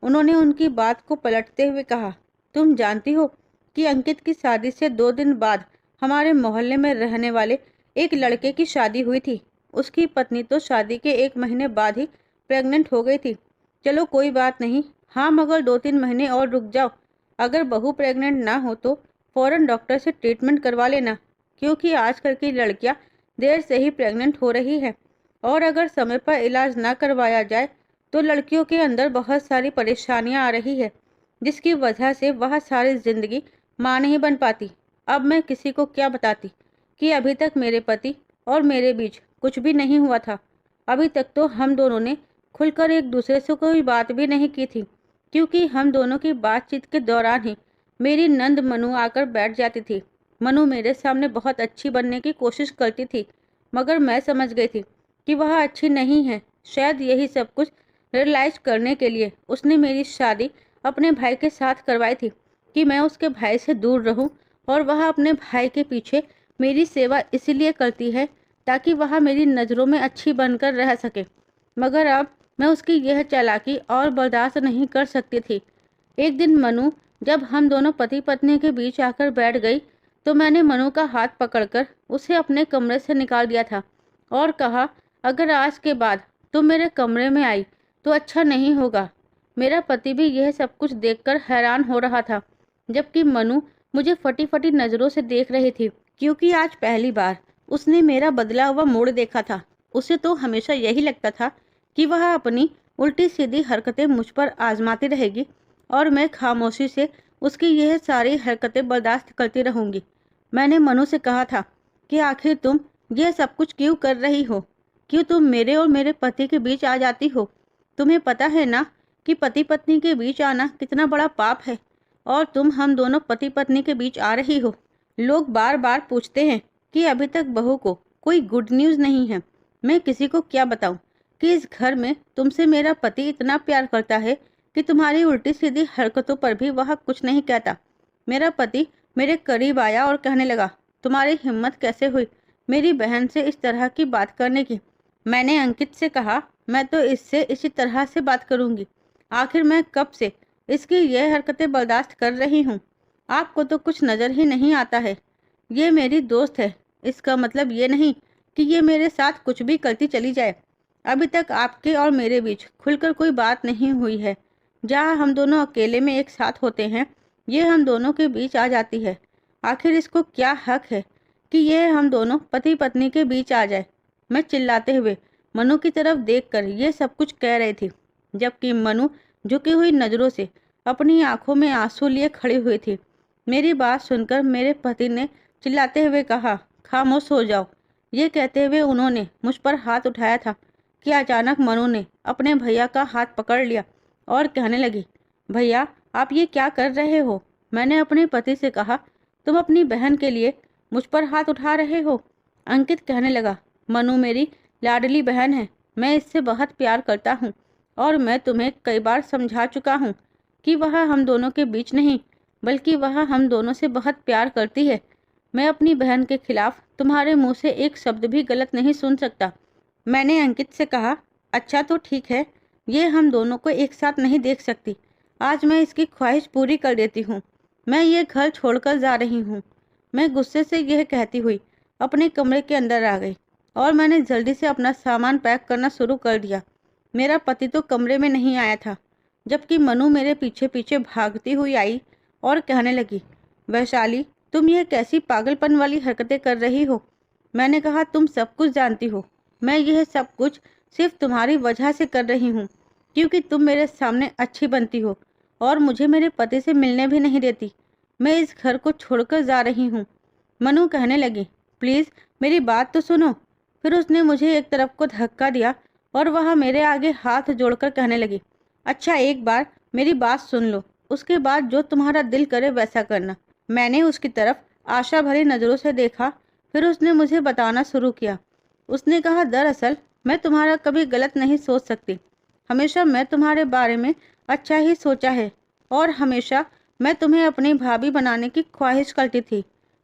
उन्होंने उनकी बात को पलटते हुए कहा, तुम जानती हो कि अंकित की शादी से 2 दिन बाद हमारे मोहल्ले में रहने वाले एक लड़के की शादी हुई थी। उसकी पत्नी तो शादी के 1 महीने बाद ही प्रेग्नेंट हो गई थी। चलो कोई बात नहीं, हाँ मगर 2-3 महीने और रुक जाओ। अगर बहू प्रेग्नेंट ना हो तो फौरन डॉक्टर से ट्रीटमेंट करवा लेना, क्योंकि आजकल की लड़कियां देर से ही प्रेग्नेंट हो रही है और अगर समय पर इलाज ना करवाया जाए तो लड़कियों के अंदर बहुत सारी परेशानियां आ रही है, जिसकी वजह से वह सारी जिंदगी मां नहीं बन पाती। अब मैं किसी को क्या बताती कि अभी तक मेरे पति और मेरे बीच कुछ भी नहीं हुआ था। अभी तक तो हम दोनों ने खुलकर एक दूसरे से कोई बात भी नहीं की थी, क्योंकि हम दोनों की बातचीत के दौरान ही मेरी नंद मनु आकर बैठ जाती थी। मनु मेरे सामने बहुत अच्छी बनने की कोशिश करती थी, मगर मैं समझ गई थी कि वह अच्छी नहीं है। शायद यही सब कुछ रियलाइज करने के लिए उसने मेरी शादी अपने भाई के साथ करवाई थी कि मैं उसके भाई से दूर रहूं, और वह अपने भाई के पीछे मेरी सेवा इसलिए करती है ताकि वह मेरी नज़रों में अच्छी बनकर रह सके। मगर अब मैं उसकी यह चालाकी और बर्दाश्त नहीं कर सकती थी। एक दिन मनु जब हम दोनों पति पत्नी के बीच आकर बैठ गई तो मैंने मनु का हाथ पकड़कर उसे अपने कमरे से निकाल दिया था और कहा, अगर आज के बाद तुम मेरे कमरे में आई तो अच्छा नहीं होगा। मेरा पति भी यह सब कुछ देखकर हैरान हो रहा था, जबकि मनु मुझे फटी फटी नज़रों से देख रही थी, क्योंकि आज पहली बार उसने मेरा बदला हुआ मूड देखा था। उसे तो हमेशा यही लगता था कि वह अपनी उल्टी सीधी हरकतें मुझ पर आजमाती रहेगी और मैं खामोशी से उसकी यह सारी हरकतें बर्दाश्त करती रहूंगी। मैंने मनु से कहा था कि आखिर तुम यह सब कुछ क्यों कर रही हो? क्यों तुम मेरे और मेरे पति के बीच आ जाती हो? तुम्हें पता है ना कि पति पत्नी के बीच आना कितना बड़ा पाप है, और तुम हम दोनों पति पत्नी के बीच आ रही हो। लोग बार बार पूछते हैं कि अभी तक बहू को कोई गुड न्यूज़ नहीं है। मैं किसी को क्या बताऊं कि इस घर में तुमसे मेरा पति इतना प्यार करता है कि तुम्हारी उल्टी सीधी हरकतों पर भी वह कुछ नहीं कहता। मेरा पति मेरे करीब आया और कहने लगा, तुम्हारी हिम्मत कैसे हुई मेरी बहन से इस तरह की बात करने की? मैंने अंकित से कहा, मैं तो इससे इसी तरह से बात करूंगी। आखिर मैं कब से इसकी यह हरकतें बर्दाश्त कर रही हूँ? आपको तो कुछ नज़र ही नहीं आता है। ये मेरी दोस्त है, इसका मतलब ये नहीं कि ये मेरे साथ कुछ भी करती चली जाए। अभी तक आपके और मेरे बीच खुलकर कोई बात नहीं हुई है। जहाँ हम दोनों अकेले में एक साथ होते हैं, ये हम दोनों के बीच आ जाती है। आखिर इसको क्या हक है कि यह हम दोनों पति पत्नी के बीच आ जाए? मैं चिल्लाते हुए मनु की तरफ देखकर ये सब कुछ कह रही थी, जबकि मनु झुकी हुई नज़रों से अपनी आंखों में आंसू लिए खड़ी हुई थी। मेरी बात सुनकर मेरे पति ने चिल्लाते हुए कहा, खामोश हो जाओ। ये कहते हुए उन्होंने मुझ पर हाथ उठाया था कि अचानक मनु ने अपने भैया का हाथ पकड़ लिया और कहने लगी, भैया आप ये क्या कर रहे हो? मैंने अपने पति से कहा, तुम अपनी बहन के लिए मुझ पर हाथ उठा रहे हो? अंकित कहने लगा, मनु मेरी लाडली बहन है, मैं इससे बहुत प्यार करता हूँ और मैं तुम्हें कई बार समझा चुका हूँ कि वह हम दोनों के बीच नहीं बल्कि वह हम दोनों से बहुत प्यार करती है। मैं अपनी बहन के खिलाफ तुम्हारे मुंह से एक शब्द भी गलत नहीं सुन सकता। मैंने अंकित से कहा, अच्छा तो ठीक है, ये हम दोनों को एक साथ नहीं देख सकती। आज मैं इसकी ख्वाहिश पूरी कर देती हूँ। मैं ये घर छोड़कर जा रही हूँ। मैं गुस्से से यह कहती हुई अपने कमरे के अंदर आ गई और मैंने जल्दी से अपना सामान पैक करना शुरू कर दिया। मेरा पति तो कमरे में नहीं आया था, जबकि मनु मेरे पीछे पीछे भागती हुई आई और कहने लगी, वैशाली तुम यह कैसी पागलपन वाली हरकतें कर रही हो? मैंने कहा, तुम सब कुछ जानती हो। मैं यह सब कुछ सिर्फ तुम्हारी वजह से कर रही हूँ, क्योंकि तुम मेरे सामने अच्छी बनती हो और मुझे मेरे पति से मिलने भी नहीं देती। मैं इस घर को छोड़कर जा रही हूँ। मनु कहने लगी, प्लीज़ मेरी बात तो सुनो। फिर उसने मुझे एक तरफ को धक्का दिया और वह मेरे आगे हाथ जोड़कर कहने लगी, अच्छा एक बार मेरी बात सुन लो, उसके बाद जो तुम्हारा दिल करे वैसा करना। मैंने उसकी तरफ आशा भरी नज़रों से देखा। फिर उसने मुझे बताना शुरू किया। उसने कहा, दरअसल मैं तुम्हारा कभी गलत नहीं सोच सकती। हमेशा मैं तुम्हारे बारे में अच्छा ही सोचा है और हमेशा मैं तुम्हें अपनी भाभी बनाने की ख्वाहिश करती थी।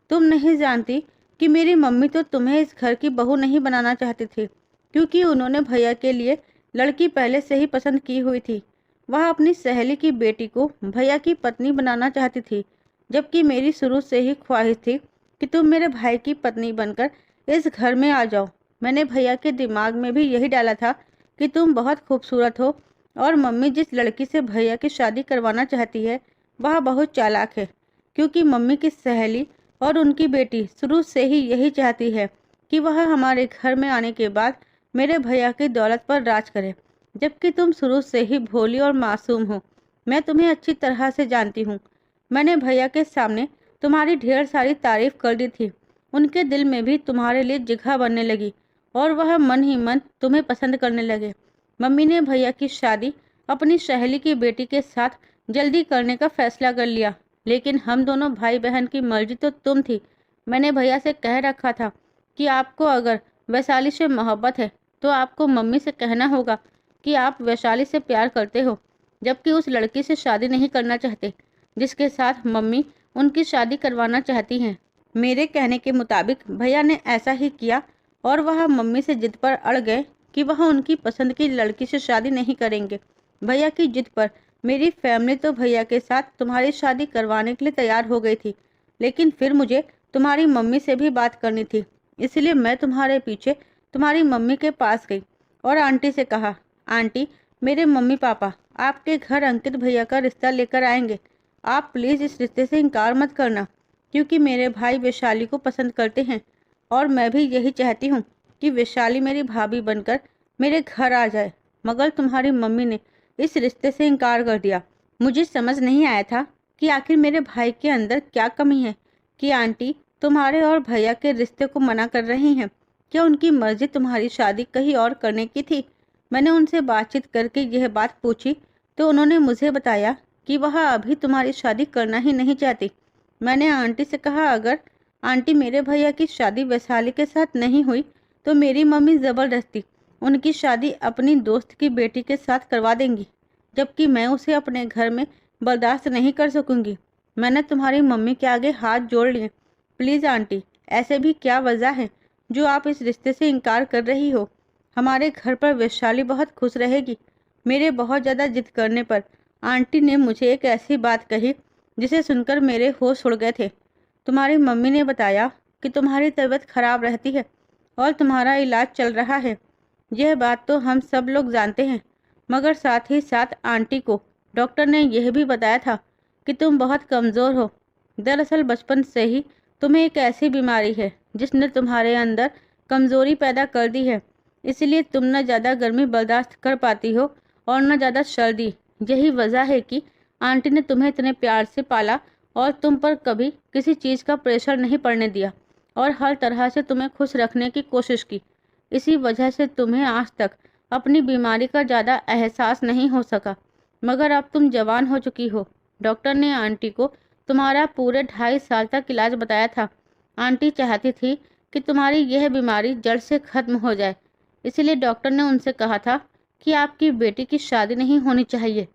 तुम नहीं जानती कि मेरी मम्मी तो तुम्हें इस घर की बहू नहीं बनाना चाहती थी, क्योंकि उन्होंने भैया के लिए लड़की पहले से ही पसंद की हुई थी। वह अपनी सहेली की बेटी को भैया की पत्नी बनाना चाहती थी, जबकि मेरी शुरू से ही ख्वाहिश थी कि तुम मेरे भाई की पत्नी बनकर इस घर में आ जाओ। मैंने भैया के दिमाग में भी यही डाला था कि तुम बहुत खूबसूरत हो और मम्मी जिस लड़की से भैया की शादी करवाना चाहती है वह बहुत चालाक है, क्योंकि मम्मी की सहेली और उनकी बेटी शुरू से ही यही चाहती है कि वह हमारे घर में आने के बाद मेरे भैया की दौलत पर राज करे, जबकि तुम शुरू से ही भोली और मासूम हो। मैं तुम्हें अच्छी तरह से जानती हूँ। मैंने भैया के सामने तुम्हारी ढेर सारी तारीफ कर दी थी। उनके दिल में भी तुम्हारे लिए जगह बनने लगी और वह मन ही मन तुम्हें पसंद करने लगे। मम्मी ने भैया की शादी अपनी सहेली की बेटी के साथ जल्दी करने का फैसला कर लिया, लेकिन हम दोनों भाई बहन की मर्जी तो तुम थी। मैंने भैया से कह रखा था कि आपको अगर वैशाली से मोहब्बत है तो आपको मम्मी से कहना होगा कि आप वैशाली से प्यार करते हो, जबकि उस लड़की से शादी नहीं करना चाहते जिसके साथ मम्मी उनकी शादी करवाना चाहती हैं। मेरे कहने के मुताबिक भैया ने ऐसा ही किया और वह मम्मी से जिद पर अड़ गए कि वह उनकी पसंद की लड़की से शादी नहीं करेंगे। भैया की जिद पर मेरी फैमिली तो भैया के साथ तुम्हारी शादी करवाने के लिए तैयार हो गई थी, लेकिन फिर मुझे तुम्हारी मम्मी से भी बात करनी थी। इसलिए मैं तुम्हारे पीछे तुम्हारी मम्मी के पास गई और आंटी से कहा, आंटी, मेरे मम्मी पापा आपके घर अंकित भैया का रिश्ता लेकर आएंगे। आप प्लीज़ इस रिश्ते से इनकार मत करना, क्योंकि मेरे भाई वैशाली को पसंद करते हैं और मैं भी यही चाहती हूँ कि वैशाली मेरी भाभी बनकर मेरे घर आ जाए। मगर तुम्हारी मम्मी ने इस रिश्ते से इनकार कर दिया। मुझे समझ नहीं आया था कि आखिर मेरे भाई के अंदर क्या कमी है कि आंटी तुम्हारे और भैया के रिश्ते को मना कर रही हैं। क्या उनकी मर्जी तुम्हारी शादी कहीं और करने की थी? मैंने उनसे बातचीत करके यह बात पूछी तो उन्होंने मुझे बताया कि वह अभी तुम्हारी शादी करना ही नहीं चाहती। मैंने आंटी से कहा, अगर आंटी मेरे भैया की शादी वैशाली के साथ नहीं हुई तो मेरी मम्मी ज़बरदस्ती उनकी शादी अपनी दोस्त की बेटी के साथ करवा देंगी, जबकि मैं उसे अपने घर में बर्दाश्त नहीं कर सकूंगी। मैंने तुम्हारी मम्मी के आगे हाथ जोड़ लिए। प्लीज़ आंटी, ऐसे भी क्या वजह है जो आप इस रिश्ते से इनकार कर रही हो? हमारे घर पर वैशाली बहुत खुश रहेगी। मेरे बहुत ज़्यादा जिद करने पर आंटी ने मुझे एक ऐसी बात कही जिसे सुनकर मेरे होश उड़ गए थे। तुम्हारी मम्मी ने बताया कि तुम्हारी तबीयत खराब रहती है और तुम्हारा इलाज चल रहा है। यह बात तो हम सब लोग जानते हैं, मगर साथ ही साथ आंटी को डॉक्टर ने यह भी बताया था कि तुम बहुत कमज़ोर हो। दरअसल बचपन से ही तुम्हें एक ऐसी बीमारी है जिसने तुम्हारे अंदर कमज़ोरी पैदा कर दी है, इसलिए तुम न ज़्यादा गर्मी बर्दाश्त कर पाती हो और न ज़्यादा सर्दी। यही वजह है कि आंटी ने तुम्हें इतने प्यार से पाला और तुम पर कभी किसी चीज़ का प्रेशर नहीं पड़ने दिया और हर तरह से तुम्हें खुश रखने की कोशिश की। इसी वजह से तुम्हें आज तक अपनी बीमारी का ज़्यादा एहसास नहीं हो सका, मगर अब तुम जवान हो चुकी हो। डॉक्टर ने आंटी को तुम्हारा पूरे 2.5 साल तक इलाज बताया था। आंटी चाहती थी कि तुम्हारी यह बीमारी जड़ से खत्म हो जाए, इसलिए डॉक्टर ने उनसे कहा था कि आपकी बेटी की शादी नहीं होनी चाहिए,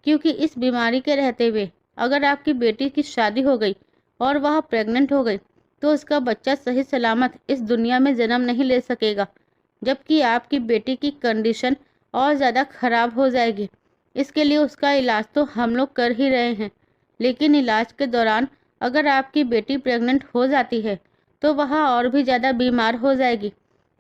क्योंकि इस बीमारी के रहते हुए अगर आपकी बेटी की शादी हो गई और वह प्रेग्नेंट हो गई तो उसका बच्चा सही सलामत इस दुनिया में जन्म नहीं ले सकेगा, जबकि आपकी बेटी की कंडीशन और ज़्यादा खराब हो जाएगी। इसके लिए उसका इलाज तो हम लोग कर ही रहे हैं, लेकिन इलाज के दौरान अगर आपकी बेटी प्रेग्नेंट हो जाती है तो वह और भी ज़्यादा बीमार हो जाएगी।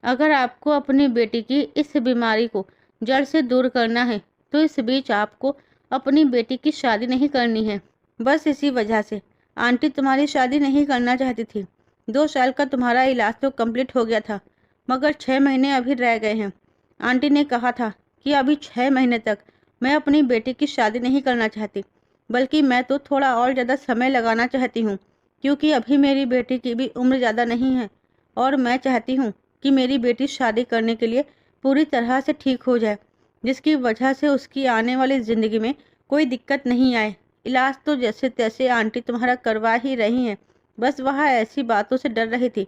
अगर आपको अपनी बेटी की इस बीमारी को जड़ से दूर करना है तो इस बीच आपको अपनी बेटी की शादी नहीं करनी है। बस इसी वजह से आंटी तुम्हारी शादी नहीं करना चाहती थी। 2 साल का तुम्हारा इलाज तो कंप्लीट हो गया था, मगर 6 महीने अभी रह गए हैं। आंटी ने कहा था कि अभी 6 महीने तक मैं अपनी बेटी की शादी नहीं करना चाहती, बल्कि मैं तो थोड़ा और ज़्यादा समय लगाना चाहती हूँ, क्योंकि अभी मेरी बेटी की भी उम्र ज़्यादा नहीं है और मैं चाहती हूँ कि मेरी बेटी शादी करने के लिए पूरी तरह से ठीक हो जाए, जिसकी वजह से उसकी आने वाली ज़िंदगी में कोई दिक्कत नहीं आए। इलाज तो जैसे तैसे आंटी तुम्हारा करवा ही रही हैं, बस वह ऐसी बातों से डर रही थी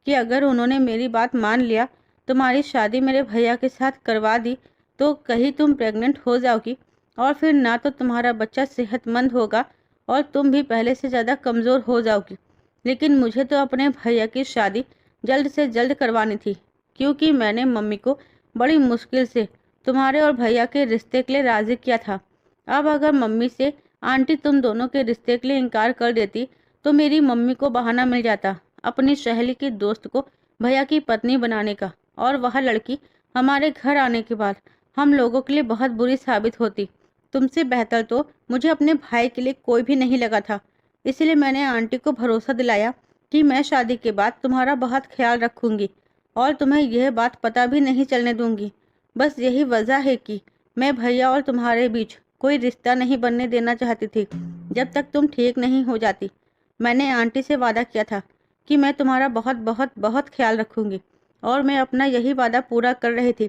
कि अगर उन्होंने मेरी बात मान लिया, तुम्हारी शादी मेरे भैया के साथ करवा दी, तो कहीं तुम प्रेग्नेंट हो जाओगी और फिर ना तो तुम्हारा बच्चा सेहतमंद होगा और तुम भी पहले से ज़्यादा कमज़ोर हो जाओगी। लेकिन मुझे तो अपने भैया की शादी जल्द से जल्द करवानी थी, क्योंकि मैंने मम्मी को बड़ी मुश्किल से तुम्हारे और भैया के रिश्ते के लिए राज़ी किया था। अब अगर मम्मी से आंटी तुम दोनों के रिश्ते के लिए इनकार कर देती, तो मेरी मम्मी को बहाना मिल जाता अपनी सहेली की दोस्त को भैया की पत्नी बनाने का, और वह लड़की हमारे घर आने के बाद हम लोगों के लिए बहुत बुरी साबित होती। तुमसे बेहतर तो मुझे अपने भाई के लिए कोई भी नहीं लगा था। इसलिए मैंने आंटी को भरोसा दिलाया कि मैं शादी के बाद तुम्हारा बहुत ख्याल रखूंगी और तुम्हें यह बात पता भी नहीं चलने दूंगी। बस यही वजह है कि मैं भैया और तुम्हारे बीच कोई रिश्ता नहीं बनने देना चाहती थी जब तक तुम ठीक नहीं हो जाती। मैंने आंटी से वादा किया था कि मैं तुम्हारा बहुत बहुत बहुत ख्याल रखूंगी, और मैं अपना यही वादा पूरा कर रही थी,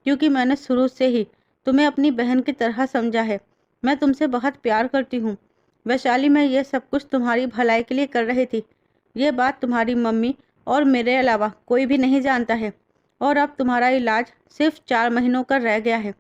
क्योंकि मैंने शुरू से ही तुम्हें अपनी बहन की तरह समझा है। मैं तुमसे बहुत प्यार करती हूँ वैशाली। मैं ये सब कुछ तुम्हारी भलाई के लिए कर रही थी। ये बात तुम्हारी मम्मी और मेरे अलावा कोई भी नहीं जानता है, और अब तुम्हारा इलाज सिर्फ 4 महीनों का रह गया है।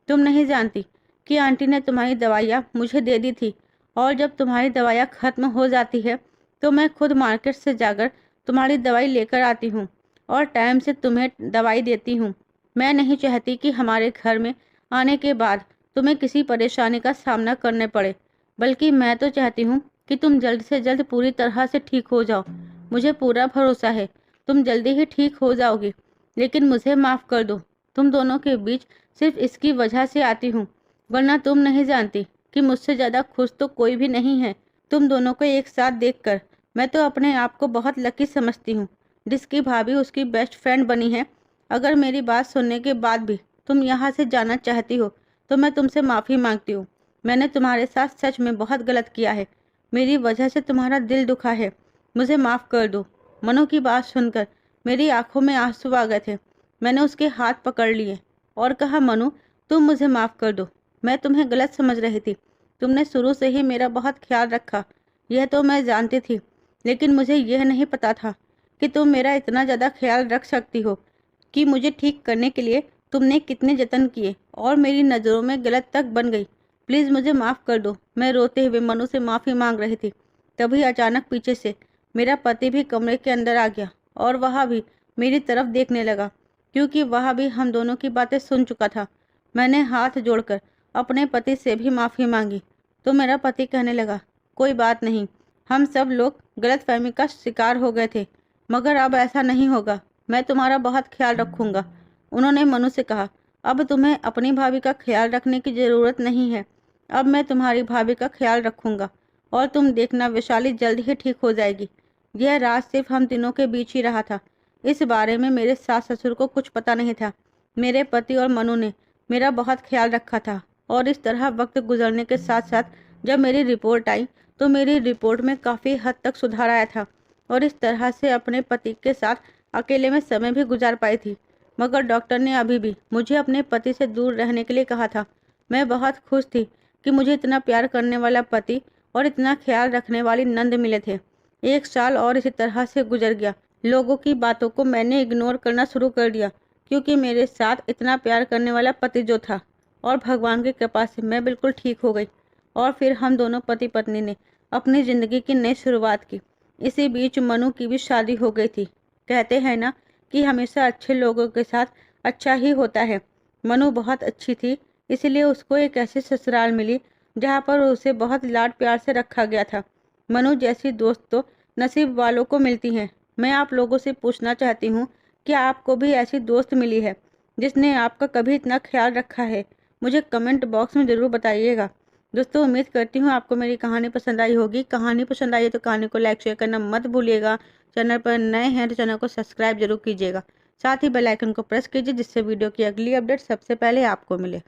तुम नहीं जानती कि आंटी ने तुम्हारी दवाइयाँ मुझे दे दी थी, और जब तुम्हारी दवाइयाँ ख़त्म हो जाती है तो मैं खुद मार्केट से जाकर तुम्हारी दवाई लेकर आती हूँ और टाइम से तुम्हें दवाई देती हूँ। मैं नहीं चाहती कि हमारे घर में आने के बाद तुम्हें किसी परेशानी का सामना करने पड़े, बल्कि मैं तो चाहती हूँ कि तुम जल्द से जल्द पूरी तरह से ठीक हो जाओ। मुझे पूरा भरोसा है तुम जल्दी ही ठीक हो जाओगी, लेकिन मुझे माफ़ कर दो। तुम दोनों के बीच सिर्फ इसकी वजह से आती हूँ, वरना तुम नहीं जानती कि मुझसे ज़्यादा खुश तो कोई भी नहीं है। तुम दोनों को एक साथ देखकर मैं तो अपने आप को बहुत लकी समझती हूँ, जिसकी भाभी उसकी बेस्ट फ्रेंड बनी है। अगर मेरी बात सुनने के बाद भी तुम यहाँ से जाना चाहती हो तो मैं तुमसे माफ़ी मांगती हूँ। मैंने तुम्हारे साथ सच में बहुत गलत किया है। मेरी वजह से तुम्हारा दिल दुखा है। मुझे माफ़ कर दो। मनु की बात सुनकर मेरी आंखों में आंसू आ गए थे। मैंने उसके हाथ पकड़ लिए और कहा, मनु तुम मुझे माफ़ कर दो। मैं तुम्हें गलत समझ रही थी। तुमने शुरू से ही मेरा बहुत ख्याल रखा, यह तो मैं जानती थी, लेकिन मुझे यह नहीं पता था कि तुम मेरा इतना ज़्यादा ख्याल रख सकती हो कि मुझे ठीक करने के लिए तुमने कितने जतन किए और मेरी नज़रों में गलत तक बन गई। प्लीज़ मुझे माफ़ कर दो। मैं रोते हुए मनु से माफ़ी मांग रही थी, तभी अचानक पीछे से मेरा पति भी कमरे के अंदर आ गया और वह भी मेरी तरफ देखने लगा, क्योंकि वह भी हम दोनों की बातें सुन चुका था। मैंने हाथ जोड़कर अपने पति से भी माफ़ी मांगी तो मेरा पति कहने लगा, कोई बात नहीं, हम सब लोग गलतफहमी का शिकार हो गए थे, मगर अब ऐसा नहीं होगा। मैं तुम्हारा बहुत ख्याल रखूंगा। उन्होंने मनु से कहा, अब तुम्हें अपनी भाभी का ख्याल रखने की ज़रूरत नहीं है। अब मैं तुम्हारी भाभी का ख्याल रखूंगा और तुम देखना वैशाली जल्द ही ठीक हो जाएगी। यह राज सिर्फ हम तीनों के बीच ही रहा था। इस बारे में मेरे सास ससुर को कुछ पता नहीं था। मेरे पति और मनु ने मेरा बहुत ख्याल रखा था, और इस तरह वक्त गुजरने के साथ साथ जब मेरी रिपोर्ट आई तो मेरी रिपोर्ट में काफ़ी हद तक सुधार आया था, और इस तरह से अपने पति के साथ अकेले में समय भी गुजार पाई थी। मगर डॉक्टर ने अभी भी मुझे अपने पति से दूर रहने के लिए कहा था। मैं बहुत खुश थी कि मुझे इतना प्यार करने वाला पति और इतना ख्याल रखने वाली नंद मिले थे। 1 साल और इसी तरह से गुजर गया। लोगों की बातों को मैंने इग्नोर करना शुरू कर दिया, क्योंकि मेरे साथ इतना प्यार करने वाला पति जो था, और भगवान की कृपा से मैं बिल्कुल ठीक हो गई। और फिर हम दोनों पति पत्नी ने अपनी ज़िंदगी की नई शुरुआत की। इसी बीच मनु की भी शादी हो गई थी। कहते हैं ना कि हमेशा अच्छे लोगों के साथ अच्छा ही होता है। मनु बहुत अच्छी थी, इसलिए उसको एक ऐसी ससुराल मिली जहाँ पर उसे बहुत लाड प्यार से रखा गया था। मनु जैसी दोस्त तो नसीब वालों को मिलती हैं। मैं आप लोगों से पूछना चाहती हूँ कि आपको भी ऐसी दोस्त मिली है जिसने आपका कभी इतना ख्याल रखा है? मुझे कमेंट बॉक्स में ज़रूर बताइएगा। दोस्तों, उम्मीद करती हूँ आपको मेरी कहानी पसंद आई होगी। कहानी पसंद आई है तो कहानी को लाइक शेयर करना मत भूलिएगा। चैनल पर नए हैं तो चैनल को सब्सक्राइब जरूर कीजिएगा। साथ ही बेल आइकन को प्रेस कीजिए, जिससे वीडियो की अगली अपडेट सबसे पहले आपको मिले।